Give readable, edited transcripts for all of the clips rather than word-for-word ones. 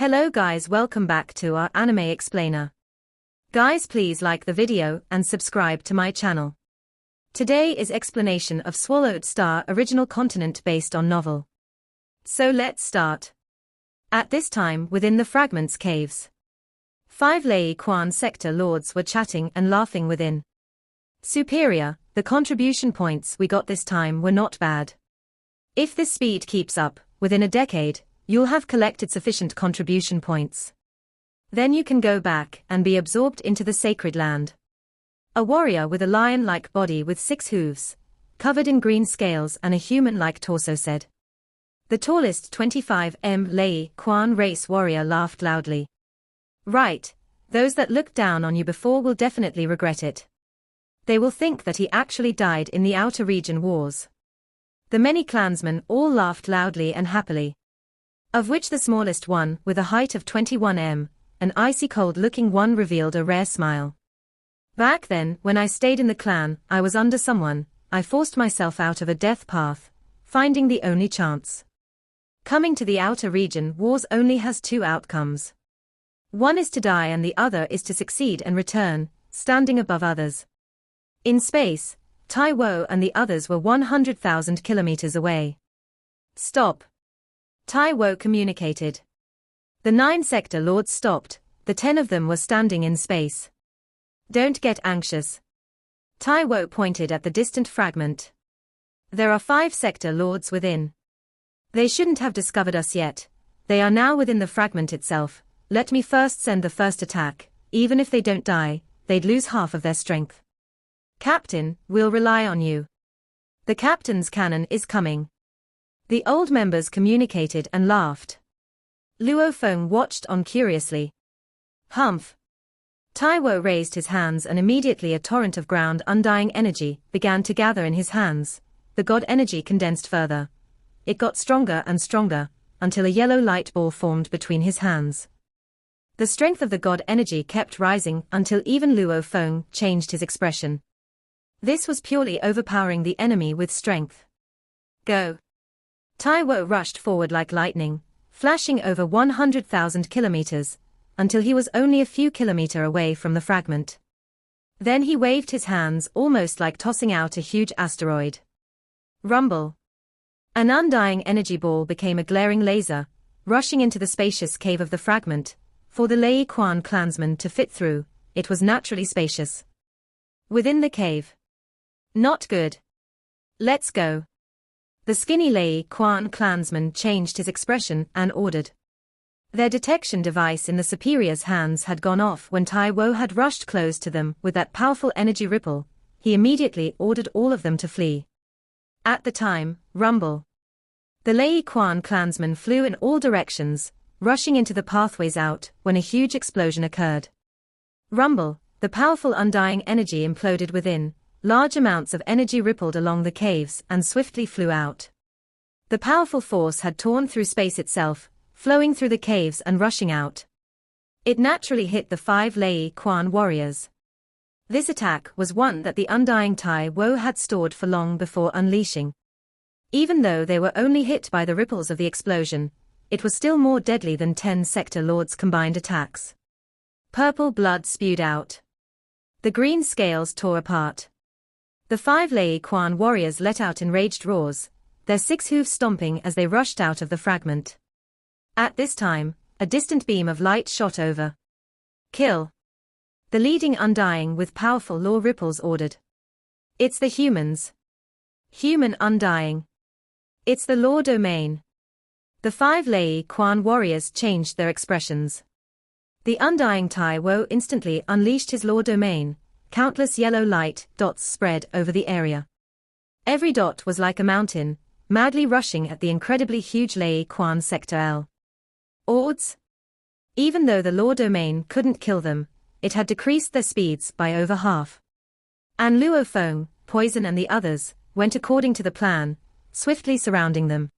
Hello guys, welcome back to our anime explainer. Guys, please like the video and subscribe to my channel. Today is explanation of Swallowed Star original continent based on novel. So let's start. At this time within the Fragments caves, 5 Lei Quan sector lords were chatting and laughing within. Superior, the contribution points we got this time were not bad. If this speed keeps up, within a decade, you'll have collected sufficient contribution points. Then you can go back and be absorbed into the sacred land. A warrior with a lion-like body with 6 hooves, covered in green scales and a human-like torso said. The tallest 25 Lei Quan race warrior laughed loudly. Right, those that looked down on you before will definitely regret it. They will think that he actually died in the outer region wars. The many clansmen all laughed loudly and happily. Of which the smallest one, with a height of 21 an icy cold-looking one revealed a rare smile. Back then, when I stayed in the clan, I was under someone, I forced myself out of a death path, finding the only chance. Coming to the outer region wars only has 2 outcomes. One is to die and the other is to succeed and return, standing above others. In space, Tai Wo and the others were 100,000 kilometers away. Stop. Tai Wo communicated. The 9 sector lords stopped, the 10 of them were standing in space. Don't get anxious. Tai Wo pointed at the distant fragment. There are 5 sector lords within. They shouldn't have discovered us yet. They are now within the fragment itself. Let me first send the first attack. Even if they don't die, they'd lose half of their strength. Captain, we'll rely on you. The captain's cannon is coming. The old members communicated and laughed. Luo Feng watched on curiously. Humph. Tai Wo raised his hands and immediately a torrent of ground undying energy began to gather in his hands. The god energy condensed further. It got stronger and stronger, until a yellow light ball formed between his hands. The strength of the god energy kept rising until even Luo Feng changed his expression. This was purely overpowering the enemy with strength. Go. Tai Wo rushed forward like lightning, flashing over 100,000 kilometers, until he was only a few kilometers away from the fragment. Then he waved his hands almost like tossing out a huge asteroid. Rumble. An undying energy ball became a glaring laser, rushing into the spacious cave of the fragment. For the Lei Quan clansmen to fit through, it was naturally spacious. Within the cave. Not good. Let's go. The skinny Lei Quan clansman changed his expression and ordered. Their detection device in the superior's hands had gone off when Tai Wo had rushed close to them with that powerful energy ripple. He immediately ordered all of them to flee. At the time, rumble. The Lei Quan clansmen flew in all directions, rushing into the pathways out when a huge explosion occurred. Rumble, the powerful undying energy imploded within. Large amounts of energy rippled along the caves and swiftly flew out. The powerful force had torn through space itself, flowing through the caves and rushing out. It naturally hit the 5 Lei Quan warriors. This attack was one that the undying Tai Wo had stored for long before unleashing. Even though they were only hit by the ripples of the explosion, it was still more deadly than 10 sector lords' combined attacks. Purple blood spewed out. The green scales tore apart. The 5 Lei Quan warriors let out enraged roars, their 6 hooves stomping as they rushed out of the fragment. At this time, a distant beam of light shot over. Kill. The leading undying with powerful law ripples ordered. It's the humans. Human undying. It's the law domain. The 5 Lei Quan warriors changed their expressions. The undying Tai Wo instantly unleashed his law domain. Countless yellow light dots spread over the area. Every dot was like a mountain, madly rushing at the incredibly huge Lei Quan sector L. Odds? Even though the law domain couldn't kill them, it had decreased their speeds by over half. And Luo Feng, Poison and the others, went according to the plan, swiftly surrounding them.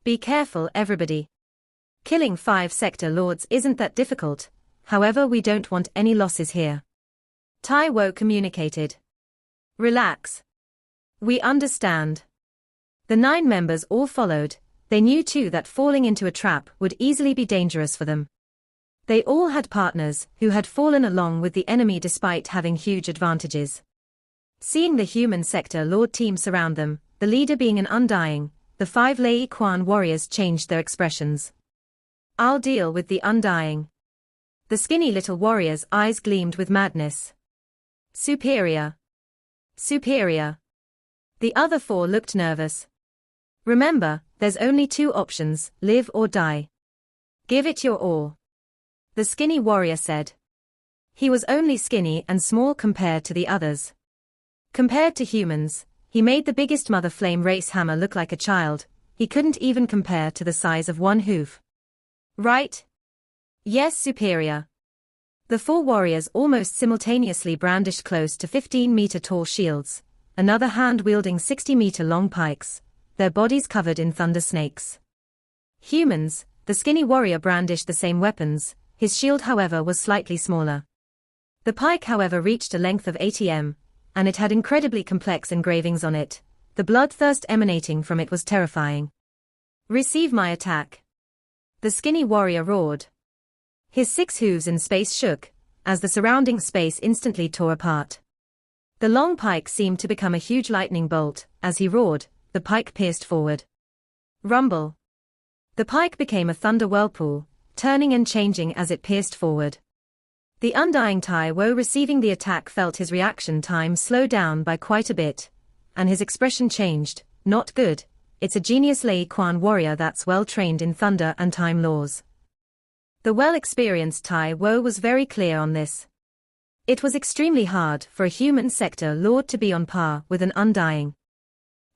Be careful everybody. Killing 5 sector lords isn't that difficult, however we don't want any losses here. Tai Wo communicated. Relax. We understand. The 9 members all followed, They knew too that falling into a trap would easily be dangerous for them. They all had partners who had fallen along with the enemy despite having huge advantages. Seeing the human sector Lord team surround them, the leader being an Undying, the 5 Lei Quan warriors changed their expressions. "I'll deal with the Undying." The skinny little warrior's eyes gleamed with madness. "Superior. Superior." The other 4 looked nervous. "Remember, there's only 2 options, live or die. Give it your all," the skinny warrior said. He was only skinny and small compared to the others. Compared to humans, he made the biggest mother flame race hammer look like a child. He couldn't even compare to the size of one hoof. "Right? Yes, superior." The 4 warriors almost simultaneously brandished close to 15-meter-tall shields, another hand wielding 60-meter-long pikes, their bodies covered in thunder snakes. Humans, the skinny warrior brandished the same weapons, his shield however was slightly smaller. The pike however reached a length of 80 m, and it had incredibly complex engravings on it. The bloodthirst emanating from it was terrifying. "Receive my attack," the skinny warrior roared. His 6 hooves in space shook, as the surrounding space instantly tore apart. The long pike seemed to become a huge lightning bolt. As he roared, the pike pierced forward. Rumble. The pike became a thunder whirlpool, turning and changing as it pierced forward. The Undying Tai Wo receiving the attack felt his reaction time slow down by quite a bit, and his expression changed. "Not good. It's a genius Lei Quan warrior that's well trained in thunder and time laws." The well-experienced Tai Wo was very clear on this. It was extremely hard for a human sector lord to be on par with an Undying.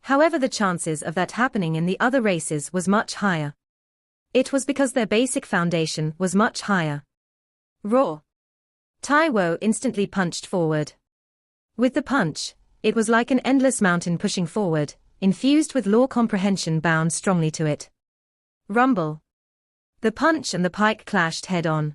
However, the chances of that happening in the other races was much higher. It was because their basic foundation was much higher. Raw. Tai Wo instantly punched forward. With the punch, it was like an endless mountain pushing forward, infused with law comprehension bound strongly to it. Rumble. The punch and the pike clashed head-on.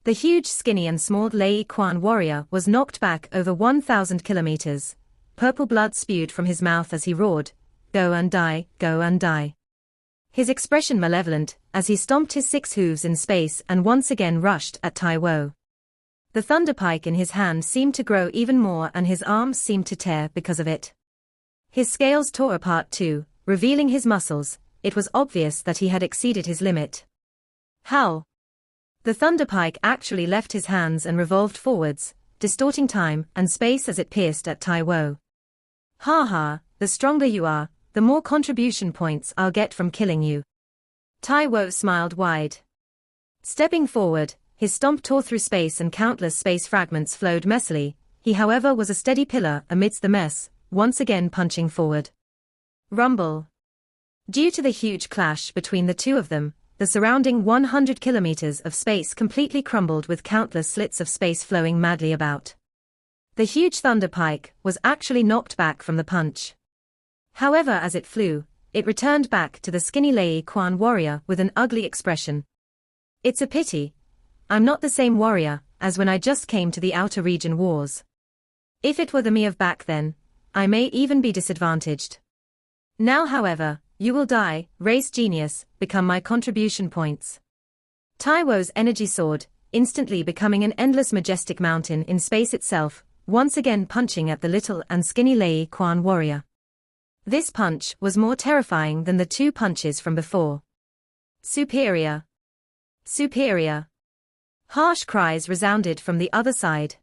The huge skinny and small Lei Quan warrior was knocked back over 1,000 kilometers. Purple blood spewed from his mouth as he roared, "Go and die, go and die." His expression malevolent, as he stomped his 6 hooves in space and once again rushed at Tai Wo. The thunder pike in his hand seemed to grow even more and his arms seemed to tear because of it. His scales tore apart too, revealing his muscles. It was obvious that he had exceeded his limit. Howl. The thunder pike actually left his hands and revolved forwards, distorting time and space as it pierced at Tai Wo. "Ha ha, the stronger you are, the more contribution points I'll get from killing you." Tai Wo smiled wide. Stepping forward, his stomp tore through space and countless space fragments flowed messily. He however was a steady pillar amidst the mess, once again punching forward. Rumble. Due to the huge clash between the 2 of them, the surrounding 100 kilometers of space completely crumbled with countless slits of space flowing madly about. The huge thunder pike was actually knocked back from the punch. However, as it flew, it returned back to the skinny Lei Quan warrior with an ugly expression. "It's a pity. I'm not the same warrior as when I just came to the outer region wars. If it were the me of back then, I may even be disadvantaged. Now however, you will die, race genius, become my contribution points." Tai Wo's energy soared, instantly becoming an endless majestic mountain in space itself, once again punching at the little and skinny Lei Quan warrior. This punch was more terrifying than the 2 punches from before. "Superior. Superior." Harsh cries resounded from the other side.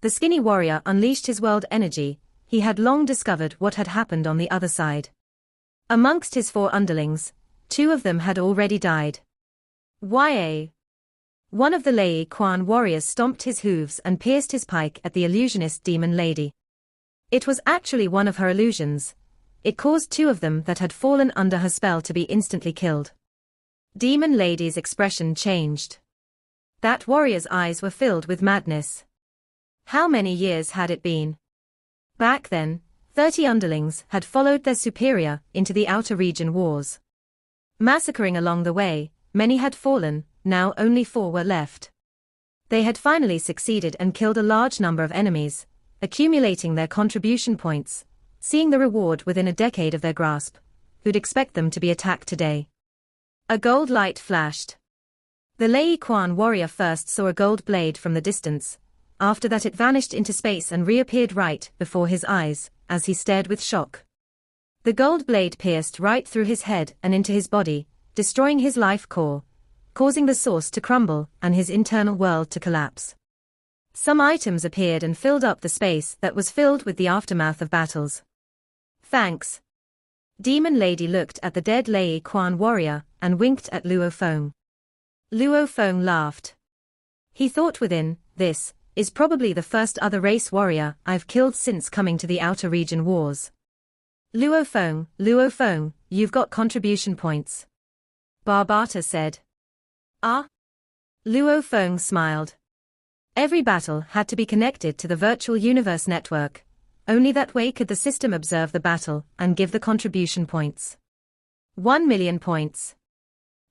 The skinny warrior unleashed his world energy. He had long discovered what had happened on the other side. Amongst his 4 underlings, 2 of them had already died. "Ya." One of the Lei Quan warriors stomped his hooves and pierced his pike at the illusionist demon lady. It was actually one of her illusions. It caused 2 of them that had fallen under her spell to be instantly killed. Demon lady's expression changed. That warrior's eyes were filled with madness. How many years had it been? Back then, 30 underlings had followed their superior into the outer region wars. Massacring along the way, many had fallen, now only 4 were left. They had finally succeeded and killed a large number of enemies, accumulating their contribution points, seeing the reward within a decade of their grasp. who'd expect them to be attacked today? A gold light flashed. The Lei Quan warrior first saw a gold blade from the distance. After that it vanished into space and reappeared right before his eyes, as he stared with shock. The gold blade pierced right through his head and into his body, destroying his life core, causing the source to crumble and his internal world to collapse. Some items appeared and filled up the space that was filled with the aftermath of battles. Thanks. Demon Lady looked at the dead Lei Quan warrior and winked at Luo Feng. Luo Feng laughed. He thought within, this is probably the first other race warrior I've killed since coming to the Outer Region Wars. Luo Feng, you've got contribution points. Barbata said. Ah? Luo Feng smiled. Every battle had to be connected to the virtual universe network. Only that way could the system observe the battle and give the contribution points. 1 million points.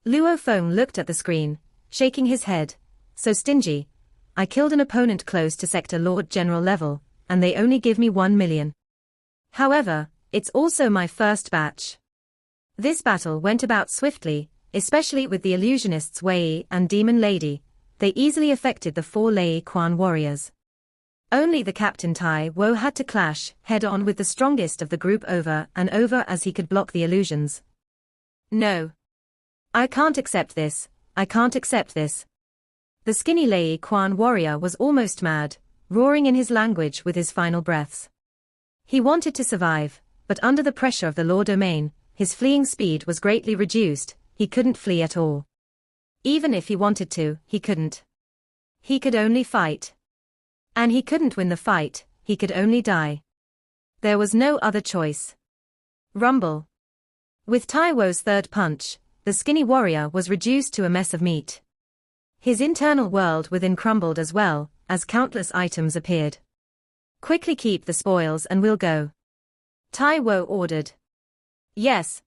Luo Feng looked at the screen, shaking his head. So stingy. I killed an opponent close to Sector Lord General level, and they only give me 1 million. However, it's also my first batch. This battle went about swiftly, especially with the illusionists Wei and Demon Lady. They easily affected the 4 Lei Quan warriors. Only the Captain Tai Wo had to clash head-on with the strongest of the group over and over as he could block the illusions. No. I can't accept this, I can't accept this. The skinny Lei Quan warrior was almost mad, roaring in his language with his final breaths. He wanted to survive, but under the pressure of the law domain, his fleeing speed was greatly reduced. He couldn't flee at all. Even if he wanted to, he couldn't. He could only fight. And he couldn't win the fight, he could only die. There was no other choice. Rumble. With Tai Wo's third punch, the skinny warrior was reduced to a mess of meat. His internal world within crumbled as well, as countless items appeared. Quickly keep the spoils and we'll go. Tai Wo ordered. Yes.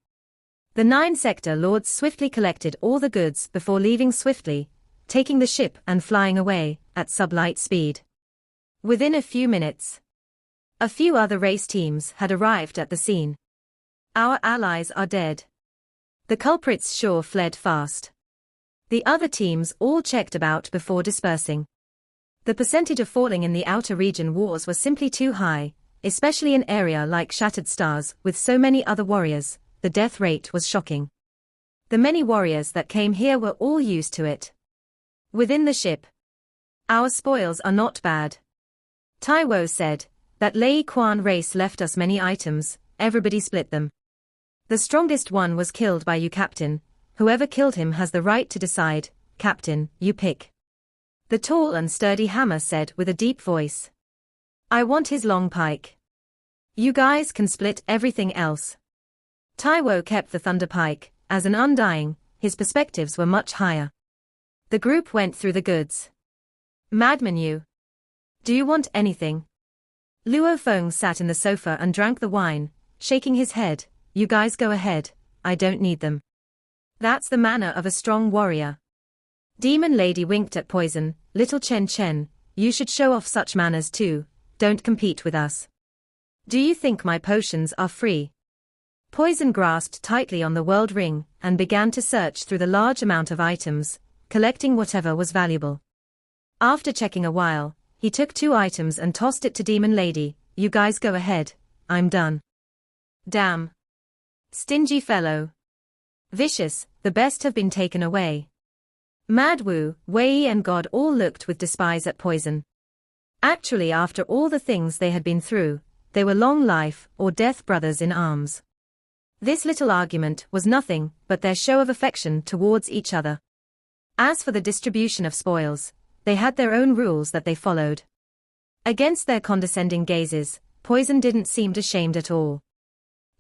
The 9 sector lords swiftly collected all the goods before leaving swiftly, taking the ship and flying away, at sublight speed. Within a few minutes, a few other race teams had arrived at the scene. Our allies are dead. The culprits sure fled fast. The other teams all checked about before dispersing. The percentage of falling in the Outer Region Wars was simply too high, especially an area like Shattered Stars with so many other warriors. The death rate was shocking. The many warriors that came here were all used to it. Within the ship, our spoils are not bad. Tai Wo said, that Lei Quan race left us many items, everybody split them. The strongest one was killed by you, Captain. Whoever killed him has the right to decide. Captain, you pick. The tall and sturdy Hammer said with a deep voice. I want his long pike. You guys can split everything else. Tai Wo kept the Thunder Pike. As an Undying, his perspectives were much higher. The group went through the goods. Madman you. Do you want anything? Luo Feng sat in the sofa and drank the wine, shaking his head. You guys go ahead, I don't need them. That's the manner of a strong warrior. Demon Lady winked at Poison. Little Chen Chen, you should show off such manners too, don't compete with us. Do you think my potions are free? Poison grasped tightly on the world ring and began to search through the large amount of items, collecting whatever was valuable. After checking a while, he took 2 items and tossed it to Demon Lady. You guys go ahead, I'm done. Damn. Stingy fellow. Vicious, the best have been taken away. Mad Wu, Wei and God all looked with despise at Poison. Actually, after all the things they had been through, they were long life or death brothers in arms. This little argument was nothing but their show of affection towards each other. As for the distribution of spoils, they had their own rules that they followed. Against their condescending gazes, Poison didn't seem ashamed at all.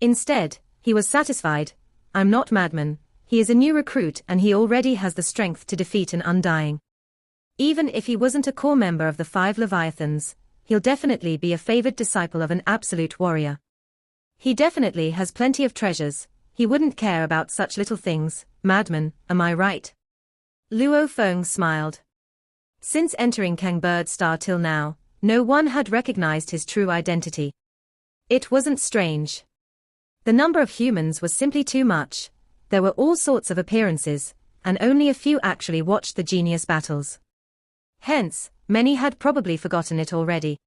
Instead, he was satisfied. I'm not Madman, he is a new recruit and he already has the strength to defeat an Undying. Even if he wasn't a core member of the 5 Leviathans, he'll definitely be a favored disciple of an absolute warrior. He definitely has plenty of treasures, he wouldn't care about such little things. Madman, am I right? Luo Feng smiled. Since entering Kangbird Star till now, no one had recognized his true identity. It wasn't strange. The number of humans was simply too much. There were all sorts of appearances, and only a few actually watched the genius battles. Hence, many had probably forgotten it already.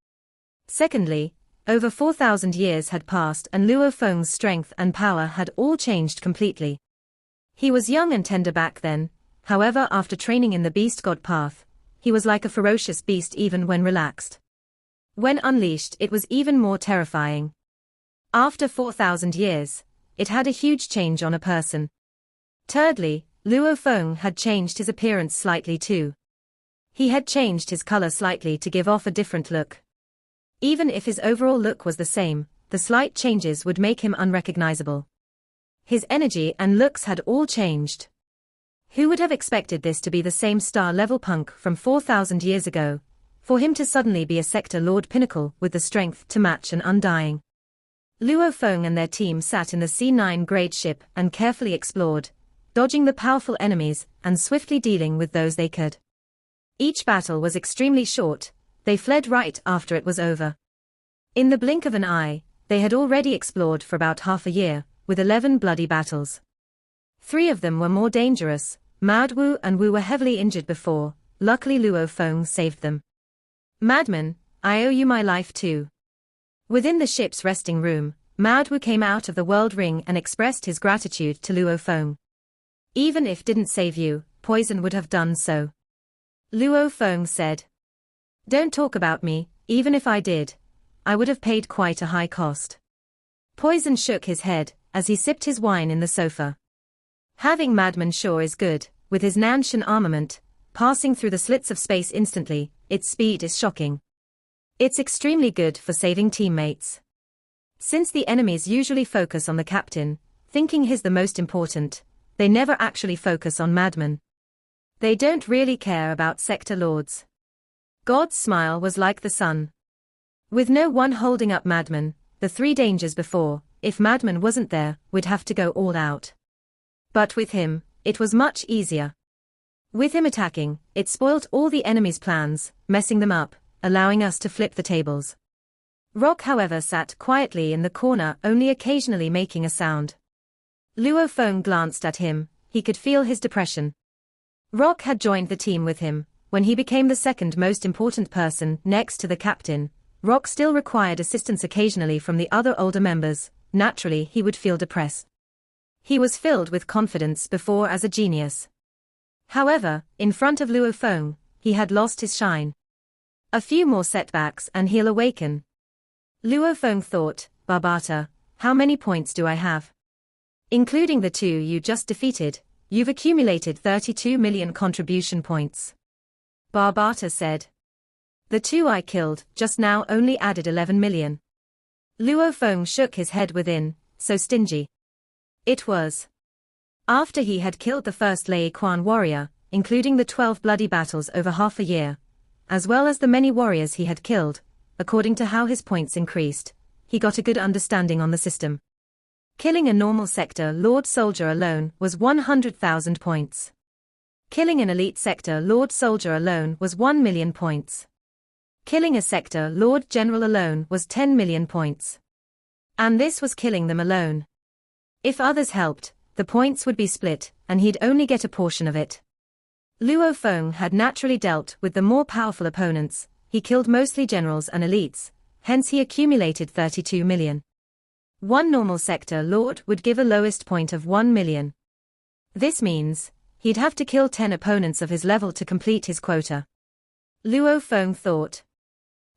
Secondly, over 4,000 years had passed and Luo Feng's strength and power had all changed completely. He was young and tender back then, however after training in the beast god path, he was like a ferocious beast even when relaxed. When unleashed it was even more terrifying. After 4,000 years, it had a huge change on a person. Thirdly, Luo Feng had changed his appearance slightly too. He had changed his color slightly to give off a different look. Even if his overall look was the same, the slight changes would make him unrecognizable. His energy and looks had all changed. Who would have expected this to be the same star-level punk from 4,000 years ago, for him to suddenly be a sector lord pinnacle with the strength to match an undying? Luo Feng and their team sat in the C9 grade ship and carefully explored, dodging the powerful enemies and swiftly dealing with those they could. Each battle was extremely short, they fled right after it was over. In the blink of an eye, they had already explored for about half a year, with 11 bloody battles. 3 of them were more dangerous. Madwu and Wu were heavily injured before, luckily Luo Feng saved them. Madman, I owe you my life too. Within the ship's resting room, Madwu came out of the world ring and expressed his gratitude to Luo Feng. Even if didn't save you, poison would have done so. Luo Feng said. Don't talk about me, even if I did, I would have paid quite a high cost. Poison shook his head, as he sipped his wine in the sofa. Having Madman sure is good, with his Nanshan armament, passing through the slits of space instantly, its speed is shocking. It's extremely good for saving teammates. Since the enemies usually focus on the captain, thinking he's the most important, they never actually focus on Madman. They don't really care about sector lords. God's smile was like the sun. With no one holding up Madman, the 3 dangers before, if Madman wasn't there, we'd have to go all out. But with him, it was much easier. With him attacking, it spoilt all the enemy's plans, messing them up, allowing us to flip the tables. Rock however sat quietly in the corner, only occasionally making a sound. Luo Feng glanced at him, he could feel his depression. Rock had joined the team with him. When he became the second most important person next to the captain, Rock still required assistance occasionally from the other older members. Naturally he would feel depressed. He was filled with confidence before as a genius. However, in front of Luo Feng, he had lost his shine. A few more setbacks and he'll awaken. Luo Feng thought, Barbata, how many points do I have? Including the 2 you just defeated, you've accumulated 32 million contribution points. Barbata said. The 2 I killed just now only added 11 million. Luo Feng shook his head within, so stingy. It was. After he had killed the first Lei Quan warrior, including the 12 bloody battles over half a year, as well as the many warriors he had killed, according to how his points increased, he got a good understanding on the system. Killing a normal sector lord soldier alone was 100,000 points. Killing an elite sector lord soldier alone was 1 million points. Killing a sector lord general alone was 10 million points. And this was killing them alone. If others helped, the points would be split, and he'd only get a portion of it. Luo Feng had naturally dealt with the more powerful opponents, he killed mostly generals and elites, hence he accumulated 32 million. One normal sector lord would give a lowest point of 1 million. This means, he'd have to kill 10 opponents of his level to complete his quota. Luo Feng thought.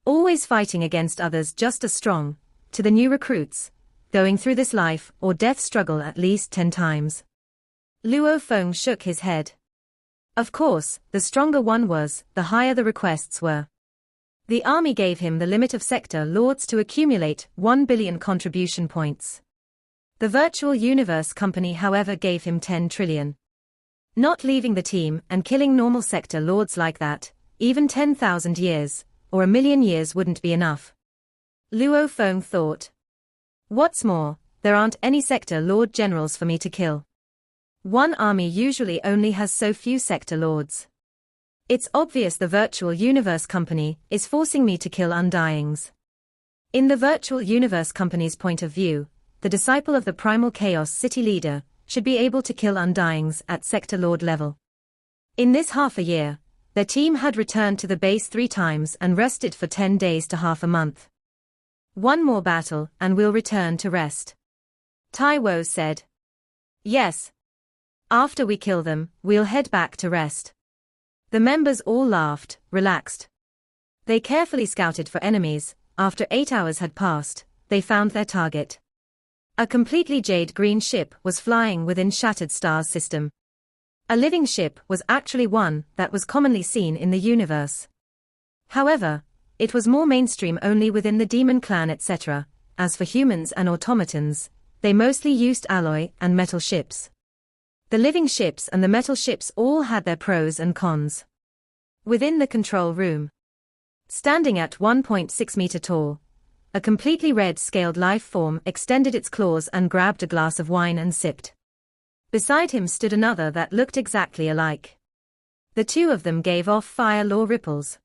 Always fighting against others just as strong, to the new recruits, going through this life or death struggle at least 10 times. Luo Feng shook his head. Of course, the stronger one was, the higher the requests were. The army gave him the limit of sector lords to accumulate 1 billion contribution points. The virtual universe company however gave him 10 trillion. Not leaving the team and killing normal sector lords like that, even 10,000 years, or a million years wouldn't be enough. Luo Feng thought. What's more, there aren't any sector lord generals for me to kill. One army usually only has so few sector lords. It's obvious the virtual universe company is forcing me to kill undyings. In the virtual universe company's point of view, the disciple of the primal chaos city leader, should be able to kill Undyings at Sector Lord level. In this half a year, their team had returned to the base 3 times and rested for 10 days to half a month. One more battle and we'll return to rest. Taiwo said. Yes. After we kill them, we'll head back to rest. The members all laughed, relaxed. They carefully scouted for enemies. After 8 hours had passed, they found their target. A completely jade green ship was flying within Shattered Stars system. A living ship was actually one that was commonly seen in the universe. However, it was more mainstream only within the demon clan etc. As for humans and automatons, they mostly used alloy and metal ships. The living ships and the metal ships all had their pros and cons. Within the control room, standing at 1.6 meter tall, a completely red-scaled life form extended its claws and grabbed a glass of wine and sipped. Beside him stood another that looked exactly alike. The two of them gave off fire law ripples.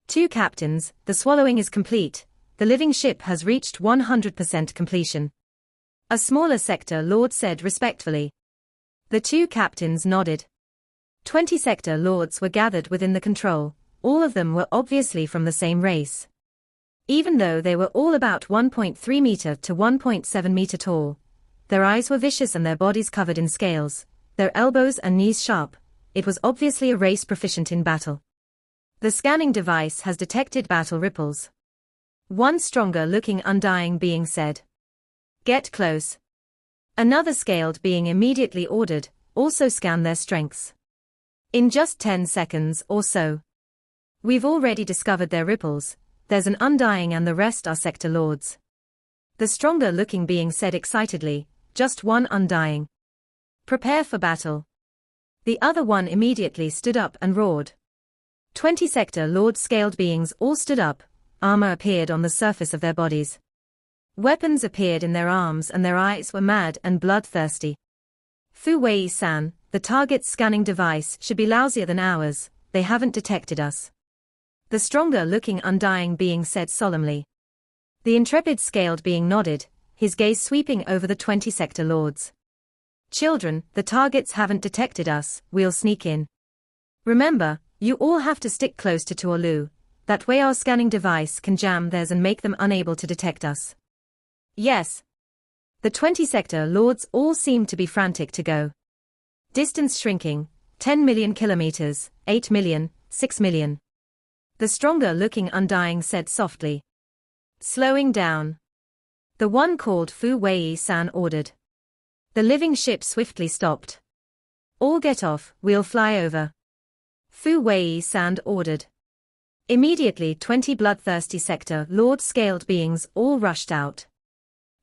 2 captains, the swallowing is complete, the living ship has reached 100% completion. A smaller sector lord said respectfully. The 2 captains nodded. 20 sector lords were gathered within the control, all of them were obviously from the same race. Even though they were all about 1.3 meter to 1.7 meter tall, their eyes were vicious and their bodies covered in scales, their elbows and knees sharp. It was obviously a race proficient in battle. The scanning device has detected battle ripples. One stronger-looking undying being said. Get close. Another scaled being immediately ordered, also scan their strengths. In just 10 seconds or so. We've already discovered their ripples. There's an undying and the rest are sector lords. The stronger-looking being said excitedly, just one undying. Prepare for battle. The other one immediately stood up and roared. 20 sector lord scaled beings all stood up, armor appeared on the surface of their bodies. Weapons appeared in their arms and their eyes were mad and bloodthirsty. Fu Wei-san, the target's scanning device should be lousier than ours, they haven't detected us. The stronger-looking undying being said solemnly. The intrepid scaled being nodded, his gaze sweeping over the 20 sector lords. Children, the targets haven't detected us, we'll sneak in. Remember, you all have to stick close to Tuolu, that way our scanning device can jam theirs and make them unable to detect us. Yes. The 20 sector lords all seemed to be frantic to go. Distance shrinking, 10 million kilometers, 8 million, 6 million. The stronger-looking undying said softly. Slowing down. The one called Fu Wei-san ordered. The living ship swiftly stopped. All get off, we'll fly over. Fu Wei-san ordered. Immediately 20 bloodthirsty sector lord-scaled beings all rushed out.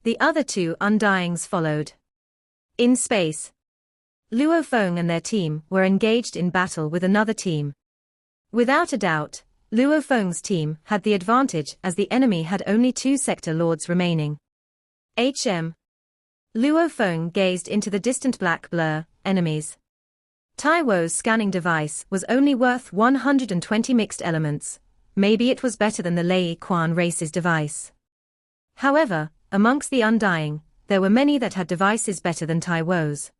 The other 2 undyings followed. In space, Luo Feng and their team were engaged in battle with another team. Without a doubt, Luo Feng's team had the advantage as the enemy had only 2 sector lords remaining. Luo Feng gazed into the distant black blur, enemies. Taiwo's scanning device was only worth 120 mixed elements, maybe it was better than the Lei Quan race's device. However, amongst the undying, there were many that had devices better than Taiwo's.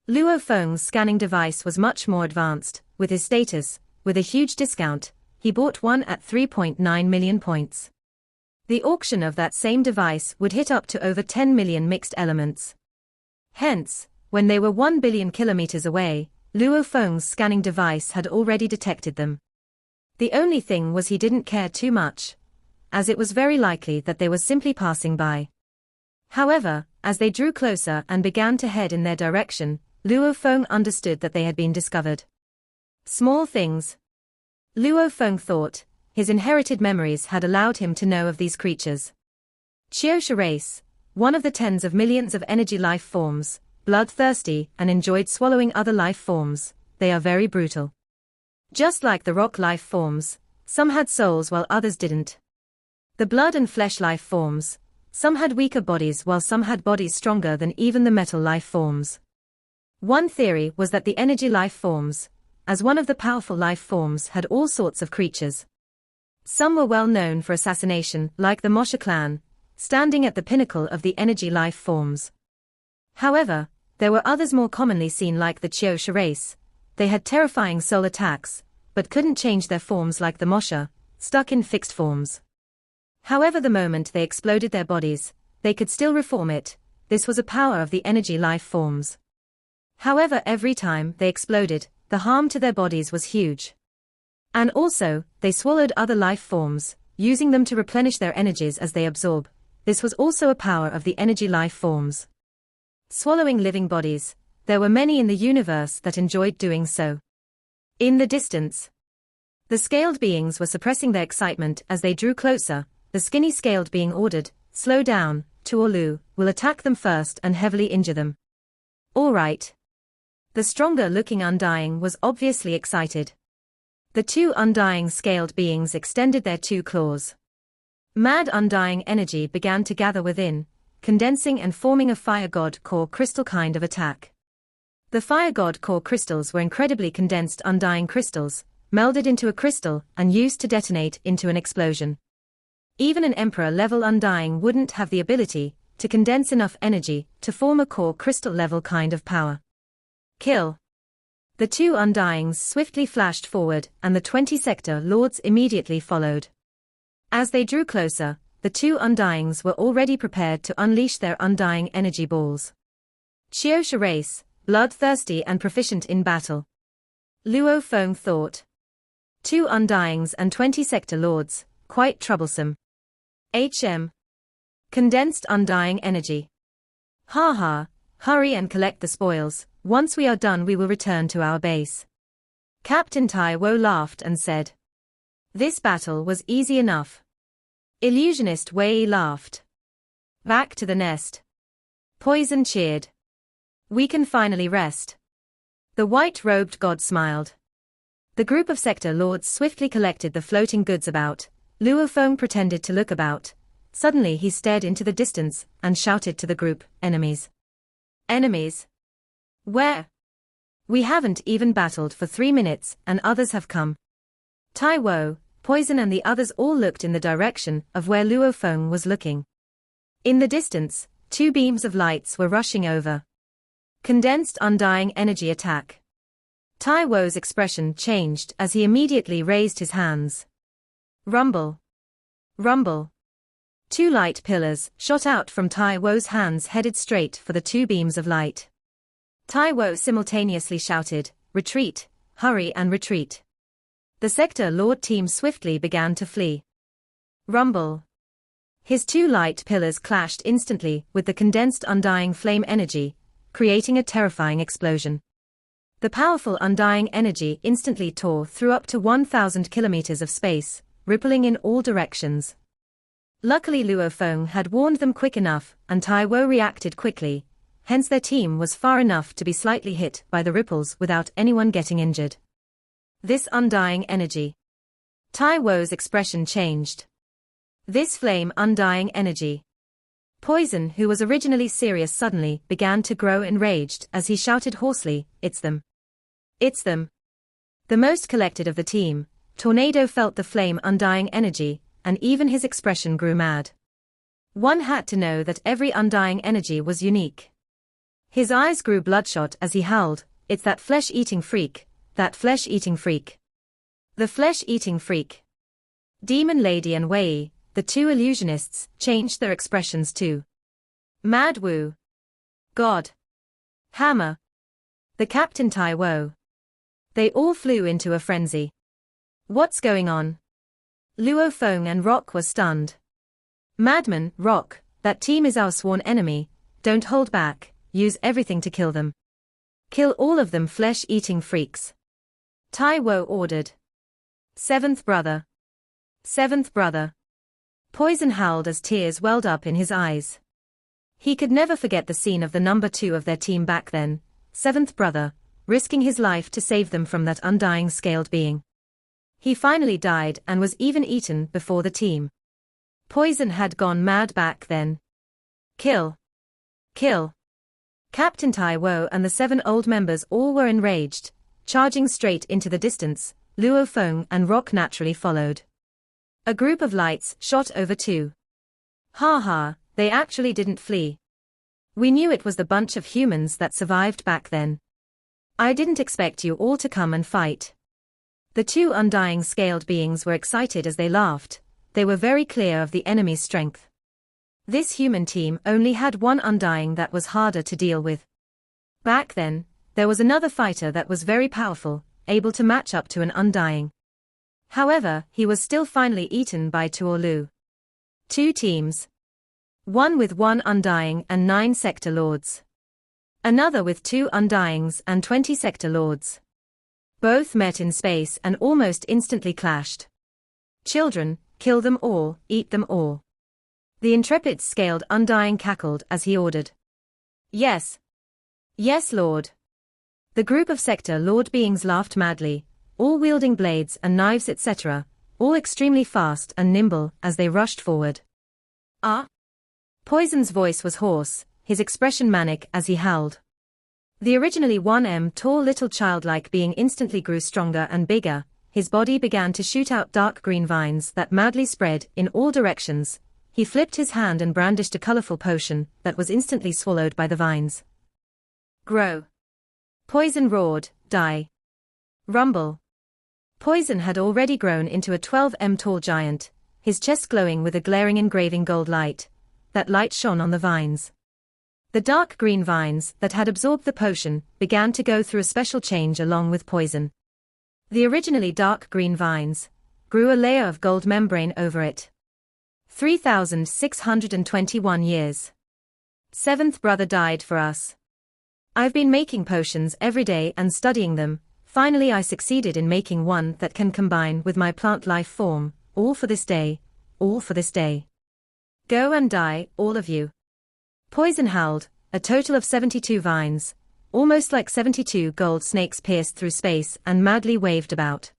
Luo Feng's scanning device was much more advanced, with his status, with a huge discount. He bought one at 3.9 million points. The auction of that same device would hit up to over 10 million mixed elements. Hence, when they were 1 billion kilometers away, Luo Feng's scanning device had already detected them. The only thing was he didn't care too much, as it was very likely that they were simply passing by. However, as they drew closer and began to head in their direction, Luo Feng understood that they had been discovered. Small things. Luo Feng thought, his inherited memories had allowed him to know of these creatures. Chiosha race, one of the tens of millions of energy life forms, bloodthirsty and enjoyed swallowing other life forms, they are very brutal. Just like the rock life forms, some had souls while others didn't. The blood and flesh life forms, some had weaker bodies while some had bodies stronger than even the metal life forms. One theory was that the energy life forms, as one of the powerful life forms, had all sorts of creatures. Some were well known for assassination, like the Mosha clan, standing at the pinnacle of the energy life forms. However, there were others more commonly seen like the Chiosha race. They had terrifying soul attacks, but couldn't change their forms like the Mosha, stuck in fixed forms. However, the moment they exploded their bodies, they could still reform it. This was a power of the energy life forms. However, every time they exploded, the harm to their bodies was huge. And also, they swallowed other life forms, using them to replenish their energies as they absorb. This was also a power of the energy life forms. Swallowing living bodies, there were many in the universe that enjoyed doing so. In the distance, the scaled beings were suppressing their excitement as they drew closer. The skinny scaled being ordered, "Slow down, Tuolu will attack them first and heavily injure them." All right. The stronger-looking Undying was obviously excited. The two Undying scaled beings extended their two claws. Mad Undying energy began to gather within, condensing and forming a Fire God core crystal kind of attack. The Fire God core crystals were incredibly condensed Undying crystals, melded into a crystal and used to detonate into an explosion. Even an Emperor-level Undying wouldn't have the ability to condense enough energy to form a core crystal-level kind of power. Kill. The two Undyings swiftly flashed forward and the 20 Sector Lords immediately followed. As they drew closer, the two Undyings were already prepared to unleash their Undying energy balls. Chiosha race, bloodthirsty and proficient in battle. Luo Feng thought. Two Undyings and 20 Sector Lords, quite troublesome. Condensed Undying energy. Ha, hurry and collect the spoils. Once we are done we will return to our base. Captain Tai Wo laughed and said. This battle was easy enough. Illusionist Wei laughed. Back to the nest. Poison cheered. We can finally rest. The white-robed god smiled. The group of Sector Lords swiftly collected the floating goods about. Luo Feng pretended to look about. Suddenly he stared into the distance and shouted to the group, "Enemies. Enemies? Where? We haven't even battled for 3 minutes and others have come." Tai Wo, Poison and the others all looked in the direction of where Luo Feng was looking. In the distance, 2 beams of lights were rushing over. Condensed Undying energy attack. Tai Wo's expression changed as he immediately raised his hands. Rumble. Rumble. 2 light pillars shot out from Tai Wo's hands headed straight for the 2 beams of light. Tai Wo simultaneously shouted, "Retreat, hurry and retreat." The Sector Lord team swiftly began to flee. Rumble. His 2 light pillars clashed instantly with the condensed Undying flame energy, creating a terrifying explosion. The powerful Undying energy instantly tore through up to 1,000 kilometers of space, rippling in all directions. Luckily Luo Feng had warned them quick enough, and Tai Wo reacted quickly, hence their team was far enough to be slightly hit by the ripples without anyone getting injured. This Undying energy. Tai Wo's expression changed. This flame Undying energy. Poison, who was originally serious, suddenly began to grow enraged as he shouted hoarsely, "It's them. It's them." The most collected of the team, Tornado, felt the flame Undying energy, and even his expression grew mad. One had to know that every Undying energy was unique. His eyes grew bloodshot as he howled, "It's that flesh-eating freak, that flesh-eating freak. The flesh-eating freak." Demon Lady and Wei, the 2 illusionists, changed their expressions too. Mad Wu. God. Hammer. The Captain Tai Wo. They all flew into a frenzy. What's going on? Luo Feng and Rock were stunned. Madman, Rock, that team is our sworn enemy, don't hold back, use everything to kill them. Kill all of them flesh-eating freaks. Tai Wo ordered. Seventh brother. Seventh brother. Poison howled as tears welled up in his eyes. He could never forget the scene of the number 2 of their team back then, seventh brother, risking his life to save them from that Undying scaled being. He finally died and was even eaten before the team. Poison had gone mad back then. Kill. Kill. Captain Tai Wo and the 7 old members all were enraged, charging straight into the distance. Luo Feng and Rock naturally followed. A group of lights shot over too. Ha ha, they actually didn't flee. We knew it was the bunch of humans that survived back then. I didn't expect you all to come and fight. The two undying scaled beings were excited as they laughed. They were very clear of the enemy's strength. This human team only had one undying that was harder to deal with. Back then, there was another fighter that was very powerful, able to match up to an undying. However, he was still finally eaten by Tuolu. Two teams. One with one undying and 9 sector lords. Another with 2 undyings and 20 sector lords. Both met in space and almost instantly clashed. Children, kill them all, eat them all. The intrepid scaled undying cackled as he ordered. Yes. Yes, Lord. The group of sector lord beings laughed madly, all wielding blades and knives etc., all extremely fast and nimble as they rushed forward. Ah! Poison's voice was hoarse, his expression manic as he howled. The originally 1m tall little childlike being instantly grew stronger and bigger, his body began to shoot out dark green vines that madly spread in all directions. He flipped his hand and brandished a colorful potion that was instantly swallowed by the vines. Grow. Poison roared, die. Rumble. Poison had already grown into a 12m tall giant, his chest glowing with a glaring engraving gold light. That light shone on the vines. The dark green vines that had absorbed the potion began to go through a special change along with poison. The originally dark green vines grew a layer of gold membrane over it. 3,621 years. Seventh brother died for us. I've been making potions every day and studying them. Finally I succeeded in making one that can combine with my plant life form, all for this day, all for this day. Go and die, all of you. Poison howled, a total of 72 vines, almost like 72 gold snakes pierced through space and madly waved about.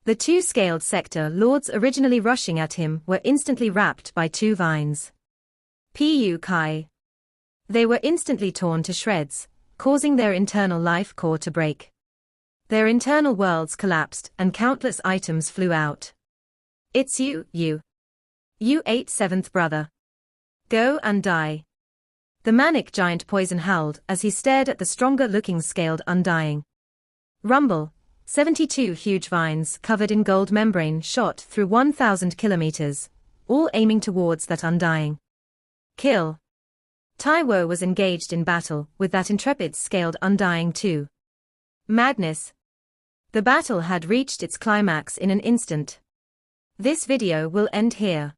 The 2 scaled sector lords originally rushing at him were instantly wrapped by 2 vines. Pu Kai. They were instantly torn to shreds, causing their internal life core to break. Their internal worlds collapsed and countless items flew out. It's you. You ate seventh brother. Go and die. The manic giant Poison howled as he stared at the stronger-looking scaled undying. Rumble. 72 huge vines covered in gold membrane shot through 1,000 kilometers, all aiming towards that undying. Kill. Taiwo was engaged in battle with that intrepid scaled undying too. Madness. The battle had reached its climax in an instant. This video will end here.